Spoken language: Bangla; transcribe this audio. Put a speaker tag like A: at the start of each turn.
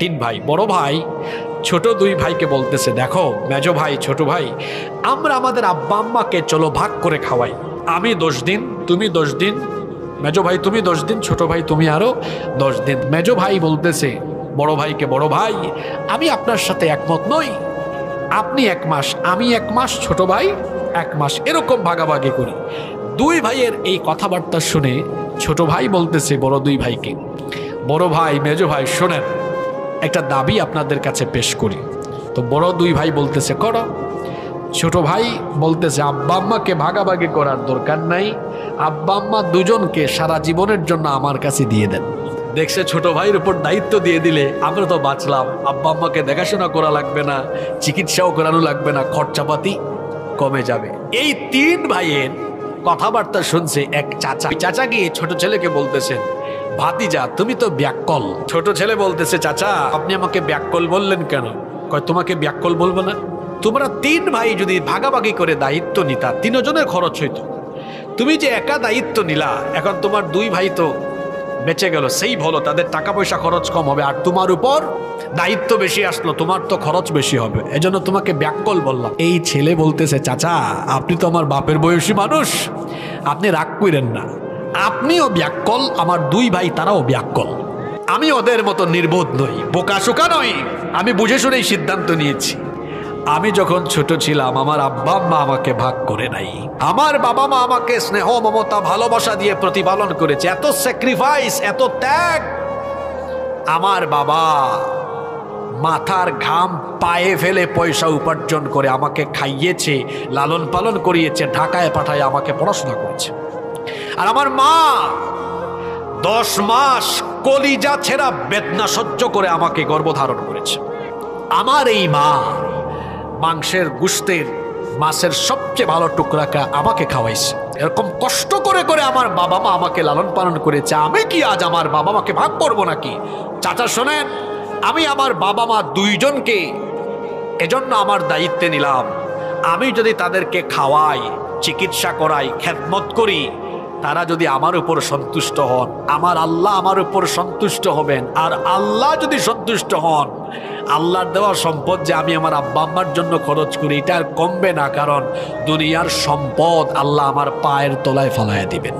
A: তিন ভাই। বড় ভাই ছোট দুই ভাইকে বলতেছে, দেখো মেজো ভাই ছোট ভাই, আমরা আমাদের আব্বা আম্মাকে চলো ভাগ করে খাওয়াই। আমি 10 দিন, তুমি 10 দিন, মেজো ভাই তুমি 10 দিন, ছোট ভাই তুমি আরো 10 দিন। মেজো ভাই বলতেছে বড় ভাইকে, বড় ভাই আমি আপনার সাথে একমত নই, আপনি 1 মাস, আমি 1 মাস, ছোট ভাই 1 মাস, এরকম ভাগাভাগি করি। দুই ভাইয়ের এই কথাবার্তা শুনে ছোট ভাই বলতেছে বড় দুই ভাইকে, বড় ভাই মেজো ভাই শোনেন, একটা দাবি আপনাদের কাছে পেশ করি। তো বড় দুই ভাই বলতেছে করো। ছোট ভাই বলতেছে আব্বা আম্মাকে ভাগাভাগি করার দরকার নাই, আব্বা আম্মা দুজনকে সারা জীবনের জন্য আমার কাছে দিয়ে দেন। দেখছে ছোট ভাইয়ের উপর দায়িত্ব দিয়ে দিলে আমরা তো বাঁচলাম, আব্বা আম্মাকে দেখাশোনা করা লাগবে না, চিকিৎসাও করানো লাগবে না, খরচাপাতি কমে যাবে। এই 3 ভাইয়ের কথাবার্তা শুনছে এক চাচা। চাচা গিয়ে ছোট ছেলেকে বলতেছেন, ভাতিজা তুমি তো ব্যাককল। ছোট ছেলে বলতেছে, চাচা আপনি আমাকে ব্যাককল বললেন কেন? কয় তোমাকে ব্যাককল বলবো না, তোমরা 3 ভাই যদি ভাগাভাগি করে দায়িত্ব নিতা 3 জনের খরচ হইতো, তুমি যে একা দায়িত্ব নিলা, এখন তোমার 2 ভাই তো বেঁচে গেল, সেই ভালো, তাদের টাকা পয়সা খরচ কম হবে, আর তোমার উপর দায়িত্ব বেশি আসলো, তোমার তো খরচ বেশি হবে, এজন্য তোমাকে ব্যাককল বললাম। এই ছেলে বলতেছে, চাচা আপনি তো আমার বাপের বয়সী মানুষ, আপনি রাগ করেন না, আপনিও ব্যাককল, আমার 2 ভাই তারাও ব্যাককল, আমি ওদের মতো নির্বোধ নই, বোকাশোকা নই, আমি বুঝে শুনেই সিদ্ধান্ত নিয়েছি। আমি যখন ছোট ছিলাম আমার আব্বা আম্মা আমাকে ভাগ করে নাই, আমার বাবা মা আমাকে স্নেহ মমতা ভালোবাসা দিয়ে প্রতিপালন করেছে, এত স্যাক্রিফাইস, এত ত্যাগ। আমার বাবা মাথার ঘাম পায়ে ফেলে পয়সা উপার্জন করে আমাকে খাইয়েছে, লালন পালন করিয়েছে, ঢাকায় পাঠায় আমাকে পড়াশোনা করেছে। আর আমার মা 10 মাস কলিজা ছেঁড়া বেদনা সহ্য করে আমাকে গর্ভধারণ করেছে। আমার এই মা মাংসের, গুস্তের, মাছের সবচেয়ে ভালো টুকরাটা আমাকে খাওয়াইছে। এরকম কষ্ট করে করে আমার বাবা মা আমাকে লালন পালন করেছে, আমি কি আজ আমার বাবা মাকে ভাগ করবো নাকি? চাচা শোনেন, আমি আমার বাবা মা 2 জনকে এজন্য আমার দায়িত্বে নিলাম, আমি যদি তাদেরকে খাওয়াই, চিকিৎসা করাই, খেদমত করি, তারা যদি আমার উপর সন্তুষ্ট হন, আমার আল্লাহ আমার উপর সন্তুষ্ট হবেন। আর আল্লাহ যদি সন্তুষ্ট হন, আল্লাহর দেওয়া সম্পদ যে আমি আমার আব্বা আম্মার জন্য খরচ করি, এটা আর কমবে না, কারণ দুনিয়ার সম্পদ আল্লাহ আমার পায়ের তলায় ফেলাইয়া দিবেন।